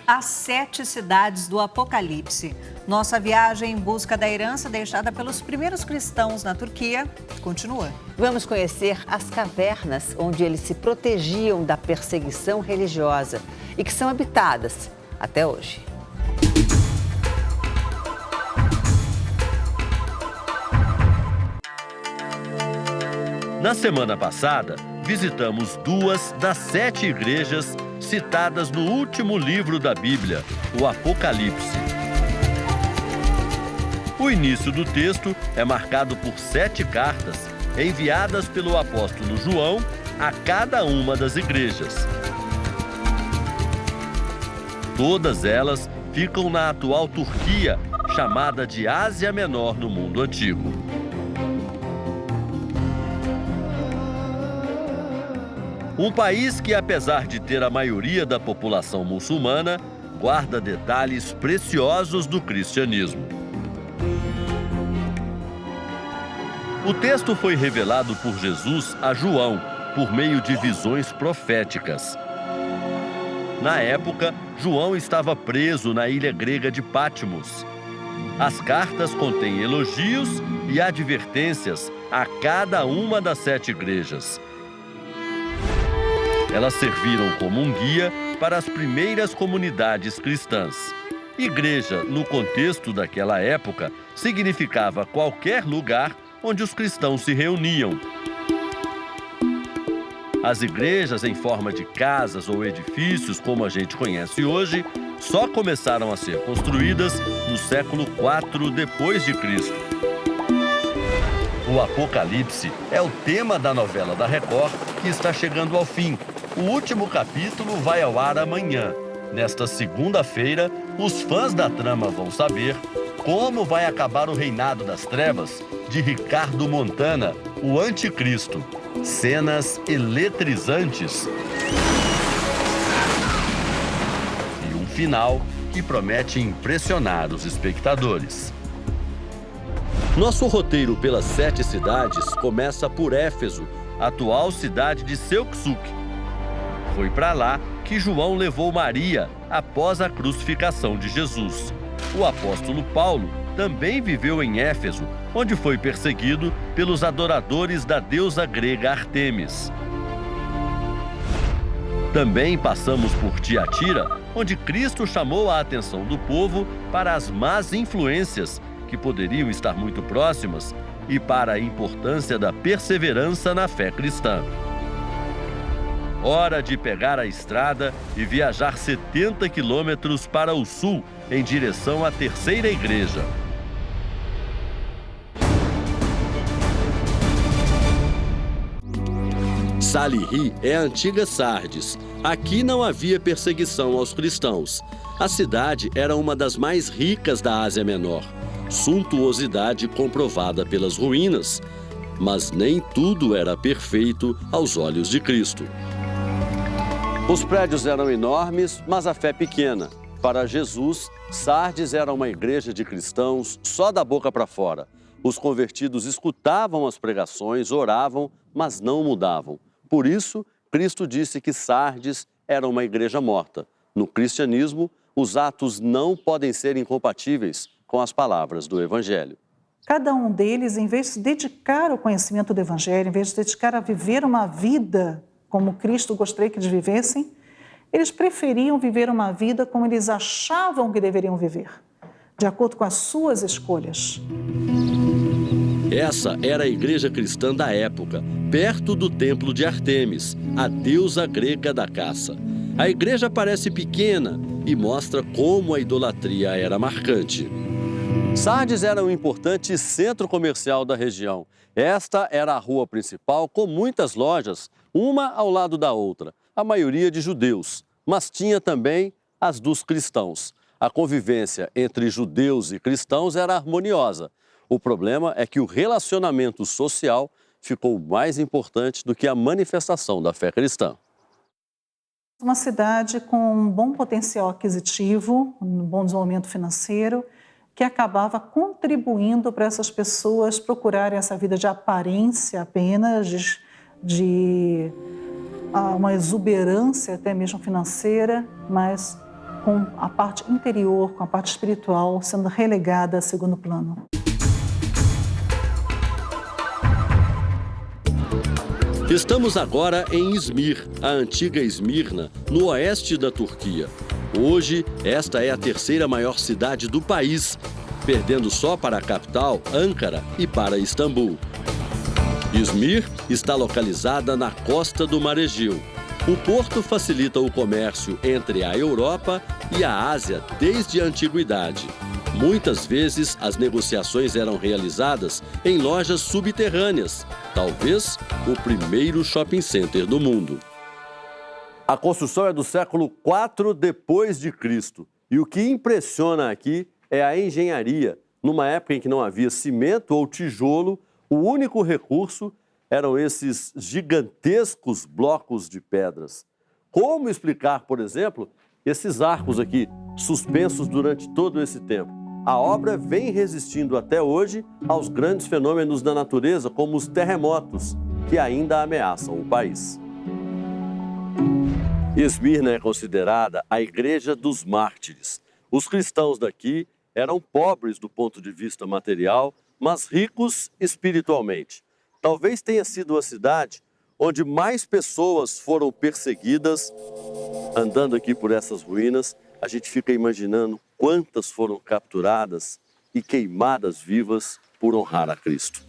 As 7 cidades do Apocalipse. Nossa viagem em busca da herança deixada pelos primeiros cristãos na Turquia continua. Vamos conhecer as cavernas onde eles se protegiam da perseguição religiosa e que são habitadas até hoje. Na semana passada, visitamos 2 das 7 igrejas citadas no último livro da Bíblia, o Apocalipse. O início do texto é marcado por 7 cartas enviadas pelo apóstolo João a cada uma das igrejas. Todas elas ficam na atual Turquia, chamada de Ásia Menor no mundo antigo. Um país que, apesar de ter a maioria da população muçulmana, guarda detalhes preciosos do cristianismo. O texto foi revelado por Jesus a João, por meio de visões proféticas. Na época, João estava preso na ilha grega de Patmos. As cartas contêm elogios e advertências a cada uma das 7 igrejas. Elas serviram como um guia para as primeiras comunidades cristãs. Igreja, no contexto daquela época, significava qualquer lugar onde os cristãos se reuniam. As igrejas em forma de casas ou edifícios, como a gente conhece hoje, só começaram a ser construídas no século IV depois de Cristo. O Apocalipse é o tema da novela da Record, que está chegando ao fim. O último capítulo vai ao ar amanhã. Nesta segunda-feira, os fãs da trama vão saber como vai acabar o reinado das trevas de Ricardo Montana, o anticristo. Cenas eletrizantes. E um final que promete impressionar os espectadores. Nosso roteiro pelas 7 cidades começa por Éfeso, atual cidade de Selçuk. Foi para lá que João levou Maria após a crucificação de Jesus. O apóstolo Paulo também viveu em Éfeso, onde foi perseguido pelos adoradores da deusa grega Ártemis. Também passamos por Tiatira, onde Cristo chamou a atenção do povo para as más influências que poderiam estar muito próximas e para a importância da perseverança na fé cristã. Hora de pegar a estrada e viajar 70 quilômetros para o sul, em direção à terceira igreja. Salihli é a antiga Sardes. Aqui não havia perseguição aos cristãos. A cidade era uma das mais ricas da Ásia Menor. Suntuosidade comprovada pelas ruínas. Mas nem tudo era perfeito aos olhos de Cristo. Os prédios eram enormes, mas a fé pequena. Para Jesus, Sardes era uma igreja de cristãos só da boca para fora. Os convertidos escutavam as pregações, oravam, mas não mudavam. Por isso, Cristo disse que Sardes era uma igreja morta. No cristianismo, os atos não podem ser incompatíveis com as palavras do Evangelho. Cada um deles, em vez de se dedicar ao conhecimento do Evangelho, em vez de se dedicar a viver uma vida como Cristo gostaria que eles vivessem, eles preferiam viver uma vida como eles achavam que deveriam viver, de acordo com as suas escolhas. Essa era a igreja cristã da época, perto do templo de Ártemis, a deusa grega da caça. A igreja parece pequena e mostra como a idolatria era marcante. Sardes era um importante centro comercial da região. Esta era a rua principal com muitas lojas, uma ao lado da outra, a maioria de judeus, mas tinha também as dos cristãos. A convivência entre judeus e cristãos era harmoniosa. O problema é que o relacionamento social ficou mais importante do que a manifestação da fé cristã. Uma cidade com um bom potencial aquisitivo, um bom desenvolvimento financeiro, que acabava contribuindo para essas pessoas procurarem essa vida de aparência apenas, de uma exuberância até mesmo financeira, mas com a parte interior, com a parte espiritual sendo relegada a segundo plano. Estamos agora em Izmir, a antiga Esmirna, no oeste da Turquia. Hoje, esta é a terceira maior cidade do país, perdendo só para a capital, Ankara, e para Istambul. Izmir está localizada na costa do Mar Egeu. O porto facilita o comércio entre a Europa e a Ásia desde a antiguidade. Muitas vezes, as negociações eram realizadas em lojas subterrâneas, talvez o primeiro shopping center do mundo. A construção é do século IV depois de Cristo. E o que impressiona aqui é a engenharia. Numa época em que não havia cimento ou tijolo, o único recurso eram esses gigantescos blocos de pedras. Como explicar, por exemplo, esses arcos aqui, suspensos durante todo esse tempo? A obra vem resistindo até hoje aos grandes fenômenos da natureza, como os terremotos, que ainda ameaçam o país. Esmirna é considerada a Igreja dos Mártires. Os cristãos daqui eram pobres do ponto de vista material, mas ricos espiritualmente. Talvez tenha sido a cidade onde mais pessoas foram perseguidas. Andando aqui por essas ruínas, a gente fica imaginando quantas foram capturadas e queimadas vivas por honrar a Cristo.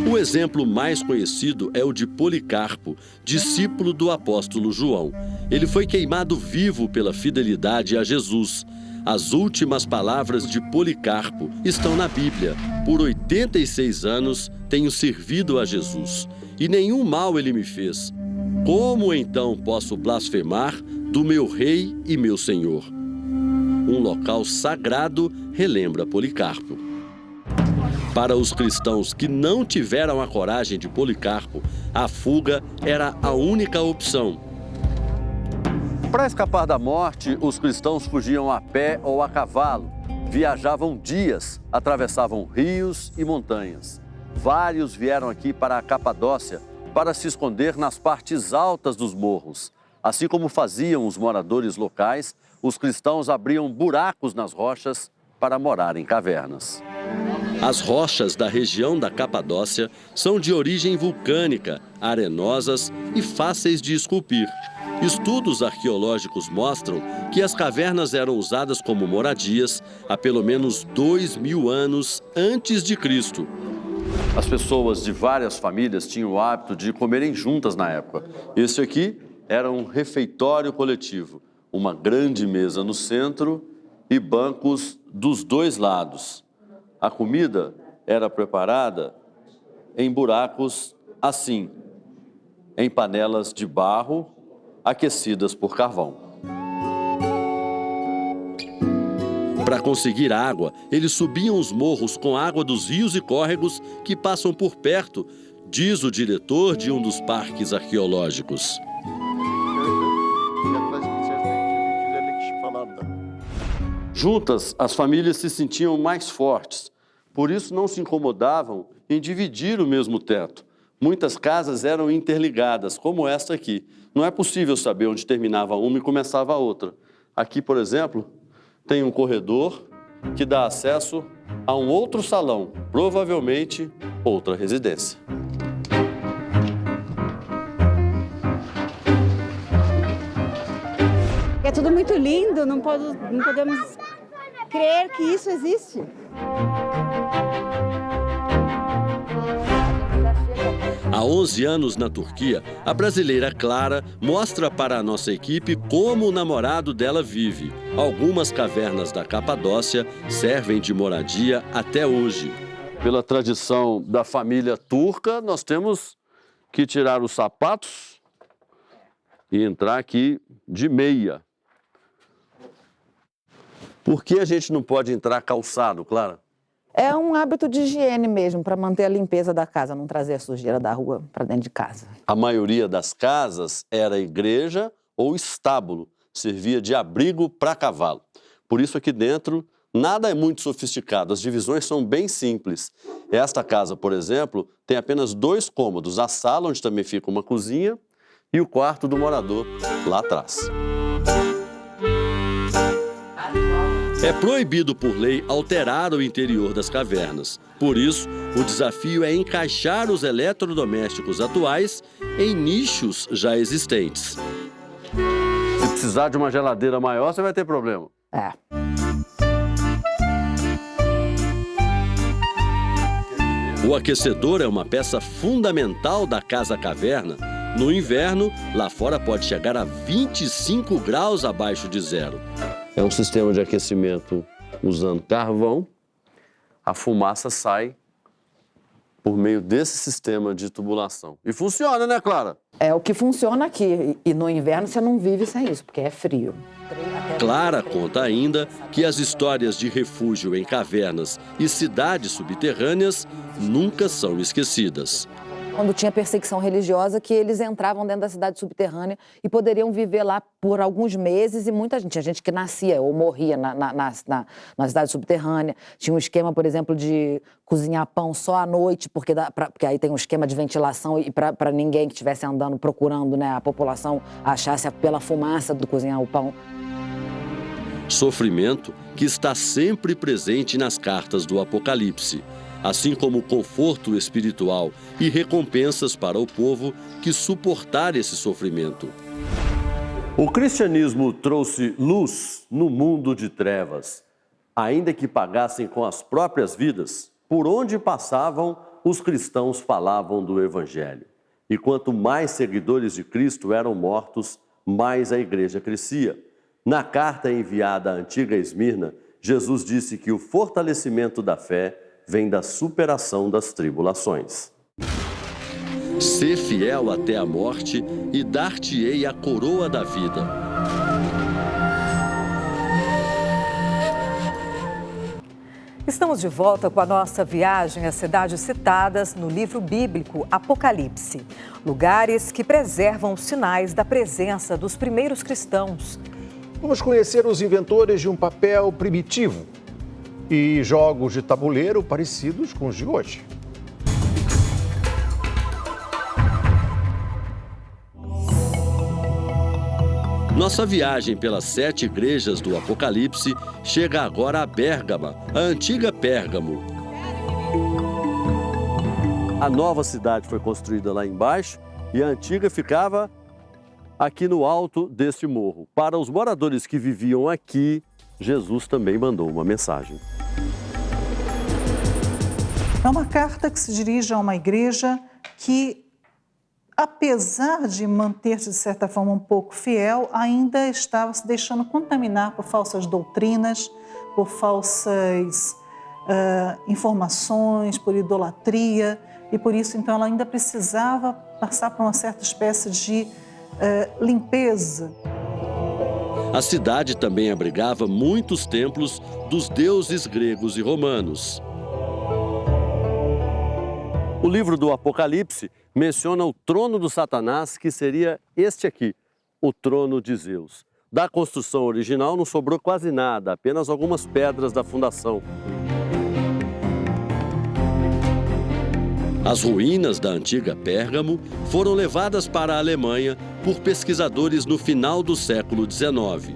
O exemplo mais conhecido é o de Policarpo, discípulo do apóstolo João. Ele foi queimado vivo pela fidelidade a Jesus. As últimas palavras de Policarpo estão na Bíblia. Por 86 anos tenho servido a Jesus, e nenhum mal ele me fez. Como então posso blasfemar do meu Rei e meu Senhor? Um local sagrado relembra Policarpo. Para os cristãos que não tiveram a coragem de Policarpo, a fuga era a única opção. Para escapar da morte, os cristãos fugiam a pé ou a cavalo. Viajavam dias, atravessavam rios e montanhas. Vários vieram aqui para a Capadócia para se esconder nas partes altas dos morros. Assim como faziam os moradores locais, os cristãos abriam buracos nas rochas para morar em cavernas. As rochas da região da Capadócia são de origem vulcânica, arenosas e fáceis de esculpir. Estudos arqueológicos mostram que as cavernas eram usadas como moradias há pelo menos 2000 anos antes de Cristo. As pessoas de várias famílias tinham o hábito de comerem juntas na época. Esse aqui era um refeitório coletivo, uma grande mesa no centro e bancos dos dois lados. A comida era preparada em buracos assim, em panelas de barro aquecidas por carvão. Para conseguir água, eles subiam os morros com água dos rios e córregos que passam por perto, diz o diretor de um dos parques arqueológicos. Juntas, as famílias se sentiam mais fortes. Por isso, não se incomodavam em dividir o mesmo teto. Muitas casas eram interligadas, como esta aqui. Não é possível saber onde terminava uma e começava a outra. Aqui, por exemplo, tem um corredor que dá acesso a um outro salão, provavelmente outra residência. É tudo muito lindo, não podemos crer que isso existe. Há 11 anos na Turquia, a brasileira Clara mostra para a nossa equipe como o namorado dela vive. Algumas cavernas da Capadócia servem de moradia até hoje. Pela tradição da família turca, nós temos que tirar os sapatos e entrar aqui de meia. Por que a gente não pode entrar calçado, Clara? É um hábito de higiene mesmo, para manter a limpeza da casa, não trazer a sujeira da rua para dentro de casa. A maioria das casas era igreja ou estábulo, servia de abrigo para cavalo. Por isso aqui dentro nada é muito sofisticado, as divisões são bem simples. Esta casa, por exemplo, tem apenas 2 cômodos, a sala onde também fica uma cozinha e o quarto do morador lá atrás. É proibido por lei alterar o interior das cavernas. Por isso, o desafio é encaixar os eletrodomésticos atuais em nichos já existentes. Se precisar de uma geladeira maior, você vai ter problema. É. O aquecedor é uma peça fundamental da casa-caverna. No inverno, lá fora pode chegar a 25 graus abaixo de zero. É um sistema de aquecimento usando carvão. A fumaça sai por meio desse sistema de tubulação. E funciona, né, Clara? É o que funciona aqui. E no inverno você não vive sem isso, porque é frio. Clara conta ainda que as histórias de refúgio em cavernas e cidades subterrâneas nunca são esquecidas. Quando tinha perseguição religiosa, que eles entravam dentro da cidade subterrânea e poderiam viver lá por alguns meses, e muita gente, tinha gente que nascia ou morria na cidade subterrânea. Tinha um esquema, por exemplo, de cozinhar pão só à noite, porque aí tem um esquema de ventilação e para ninguém que estivesse andando procurando, né, a população achasse pela fumaça do cozinhar o pão. Sofrimento que está sempre presente nas cartas do Apocalipse, assim como conforto espiritual e recompensas para o povo que suportar esse sofrimento. O cristianismo trouxe luz no mundo de trevas. Ainda que pagassem com as próprias vidas, por onde passavam, os cristãos falavam do Evangelho. E quanto mais seguidores de Cristo eram mortos, mais a igreja crescia. Na carta enviada à antiga Esmirna, Jesus disse que o fortalecimento da fé vem da superação das tribulações. Ser fiel até a morte e dar-te-ei a coroa da vida. Estamos de volta com a nossa viagem às cidades citadas no livro bíblico Apocalipse. Lugares que preservam os sinais da presença dos primeiros cristãos. Vamos conhecer os inventores de um papel primitivo e jogos de tabuleiro parecidos com os de hoje. Nossa viagem pelas 7 igrejas do Apocalipse chega agora a Bérgama, a antiga Pérgamo. A nova cidade foi construída lá embaixo e a antiga ficava aqui no alto deste morro. Para os moradores que viviam aqui, Jesus também mandou uma mensagem. É uma carta que se dirige a uma igreja que, apesar de manter-se, de certa forma, um pouco fiel, ainda estava se deixando contaminar por falsas doutrinas, por falsas informações, por idolatria, e por isso, então, ela ainda precisava passar por uma certa espécie de limpeza. A cidade também abrigava muitos templos dos deuses gregos e romanos. O livro do Apocalipse menciona o trono do Satanás, que seria este aqui, o trono de Zeus. Da construção original não sobrou quase nada, apenas algumas pedras da fundação. As ruínas da antiga Pérgamo foram levadas para a Alemanha por pesquisadores no final do século XIX.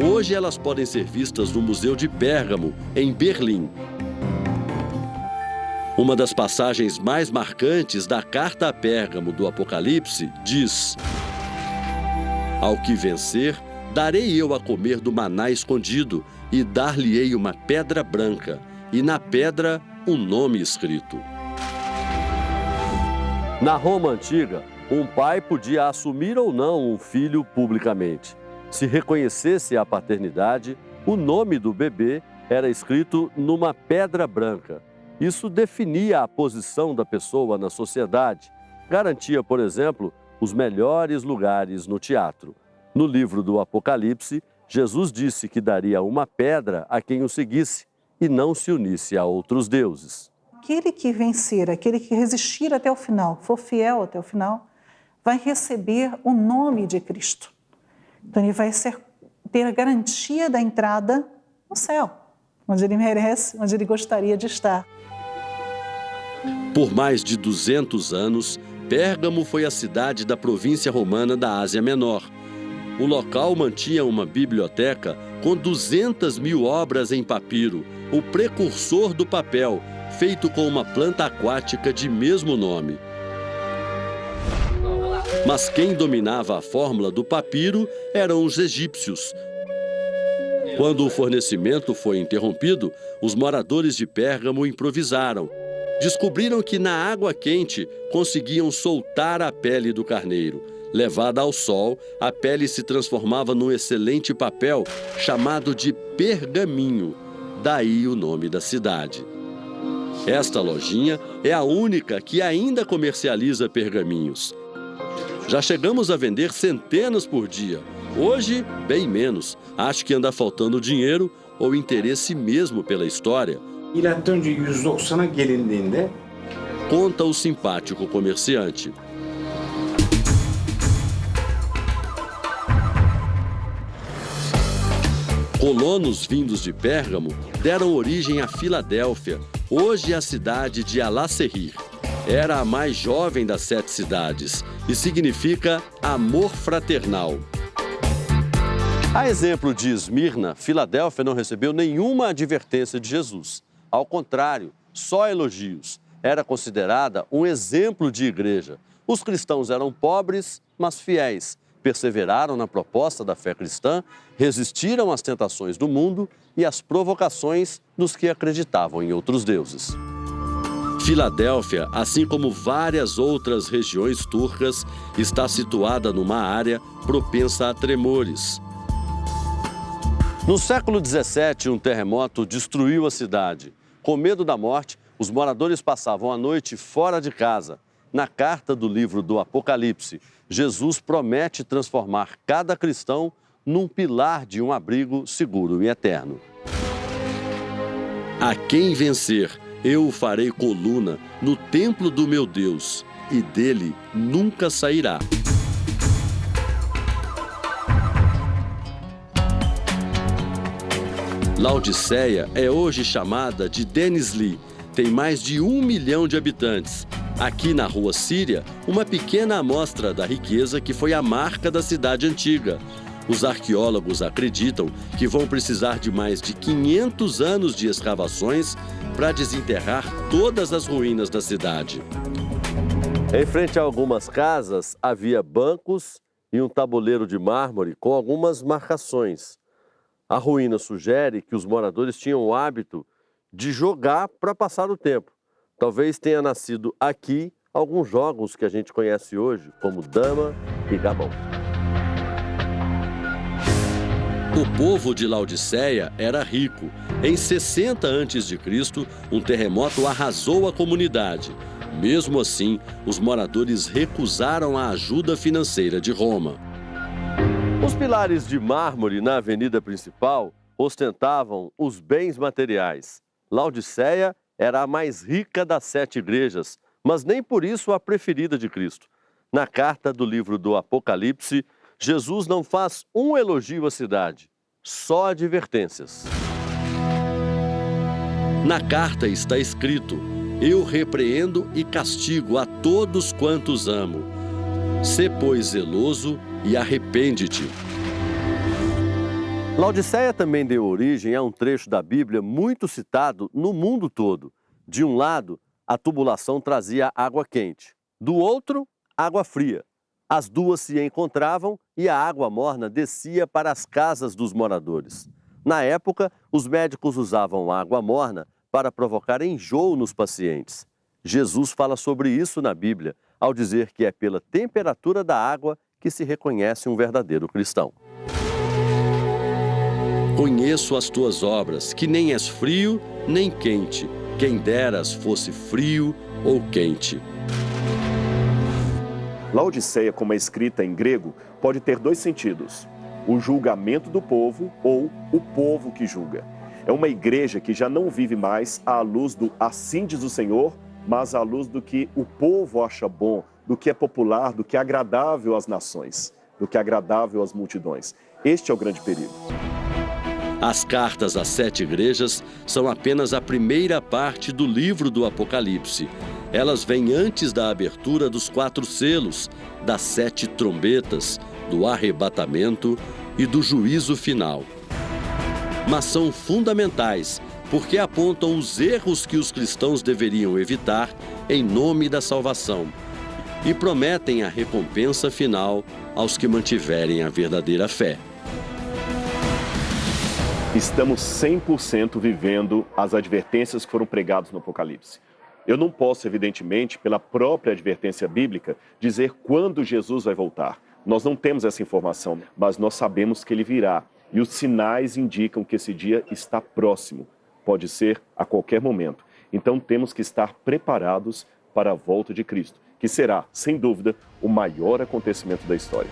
Hoje elas podem ser vistas no Museu de Pérgamo, em Berlim. Uma das passagens mais marcantes da carta a Pérgamo do Apocalipse diz: ao que vencer, darei eu a comer do maná escondido e dar-lhe-ei uma pedra branca, e na pedra um nome escrito. Na Roma antiga, um pai podia assumir ou não um filho publicamente. Se reconhecesse a paternidade, o nome do bebê era escrito numa pedra branca. Isso definia a posição da pessoa na sociedade. Garantia, por exemplo, os melhores lugares no teatro. No livro do Apocalipse, Jesus disse que daria uma pedra a quem o seguisse e não se unisse a outros deuses. Aquele que vencer, aquele que resistir até o final, for fiel até o final, vai receber o nome de Cristo. Então ele vai ter a garantia da entrada no céu, onde ele merece, onde ele gostaria de estar. Por mais de 200 anos, Pérgamo foi a cidade da província romana da Ásia Menor. o local mantinha uma biblioteca com 200 mil obras em papiro, o precursor do papel, feito com uma planta aquática de mesmo nome. Mas quem dominava a fórmula do papiro eram os egípcios. Quando o fornecimento foi interrompido, os moradores de Pérgamo improvisaram. Descobriram que na água quente conseguiam soltar a pele do carneiro. Levada ao sol, a pele se transformava num excelente papel chamado de pergaminho. Daí o nome da cidade. Esta lojinha é a única que ainda comercializa pergaminhos. Já chegamos a vender centenas por dia. Hoje, bem menos. Acho que anda faltando dinheiro ou interesse mesmo pela história. Milattan önce 190'a gelindiğinde Conta o simpático comerciante. Colonos vindos de Pérgamo deram origem a Filadélfia, hoje a cidade de Alá-Serrir. Era a mais jovem das 7 cidades e significa amor fraternal. A exemplo de Esmirna, Filadélfia não recebeu nenhuma advertência de Jesus. Ao contrário, só elogios. Era considerada um exemplo de igreja. Os cristãos eram pobres, mas fiéis. Perseveraram na proposta da fé cristã, resistiram às tentações do mundo e às provocações dos que acreditavam em outros deuses. Filadélfia, assim como várias outras regiões turcas, está situada numa área propensa a tremores. No século XVII, um terremoto destruiu a cidade. Com medo da morte, os moradores passavam a noite fora de casa. Na carta do livro do Apocalipse, Jesus promete transformar cada cristão num pilar de um abrigo seguro e eterno. A quem vencer, eu o farei coluna no templo do meu Deus, e dele nunca sairá. Laodiceia é hoje chamada de Denizli. Tem mais de 1 milhão de habitantes. Aqui na Rua Síria, uma pequena amostra da riqueza que foi a marca da cidade antiga. Os arqueólogos acreditam que vão precisar de mais de 500 anos de escavações para desenterrar todas as ruínas da cidade. Em frente a algumas casas, havia bancos e um tabuleiro de mármore com algumas marcações. A ruína sugere que os moradores tinham o hábito de jogar para passar o tempo. Talvez tenha nascido aqui alguns jogos que a gente conhece hoje, como dama e gabão. O povo de Laodiceia era rico. Em 60 a.C., um terremoto arrasou a comunidade. Mesmo assim, os moradores recusaram a ajuda financeira de Roma. Os pilares de mármore na avenida principal ostentavam os bens materiais. Laodiceia era a mais rica das 7 igrejas, mas nem por isso a preferida de Cristo. Na carta do livro do Apocalipse, Jesus não faz um elogio à cidade, só advertências. Na carta está escrito: eu repreendo e castigo a todos quantos amo. Sê, pois, zeloso e arrepende-te. Laodiceia também deu origem a um trecho da Bíblia muito citado no mundo todo. De um lado, a tubulação trazia água quente. Do outro, água fria. As duas se encontravam e a água morna descia para as casas dos moradores. Na época, os médicos usavam água morna para provocar enjoo nos pacientes. Jesus fala sobre isso na Bíblia, ao dizer que é pela temperatura da água que se reconhece um verdadeiro cristão. Conheço as tuas obras, que nem és frio nem quente. Quem deras fosse frio ou quente. Laodiceia, como é escrita em grego, pode ter 2 sentidos: o julgamento do povo ou o povo que julga. É uma igreja que já não vive mais à luz do assim diz o Senhor, mas à luz do que o povo acha bom, do que é popular, do que é agradável às nações, do que é agradável às multidões. Este é o grande perigo. As cartas às 7 igrejas são apenas a primeira parte do livro do Apocalipse. Elas vêm antes da abertura dos 4 selos, das 7 trombetas, do arrebatamento e do juízo final. Mas são fundamentais porque apontam os erros que os cristãos deveriam evitar em nome da salvação e prometem a recompensa final aos que mantiverem a verdadeira fé. Estamos 100% vivendo as advertências que foram pregadas no Apocalipse. Eu não posso, evidentemente, pela própria advertência bíblica, dizer quando Jesus vai voltar. Nós não temos essa informação, mas nós sabemos que ele virá. E os sinais indicam que esse dia está próximo. Pode ser a qualquer momento. Então temos que estar preparados para a volta de Cristo, que será, sem dúvida, o maior acontecimento da história.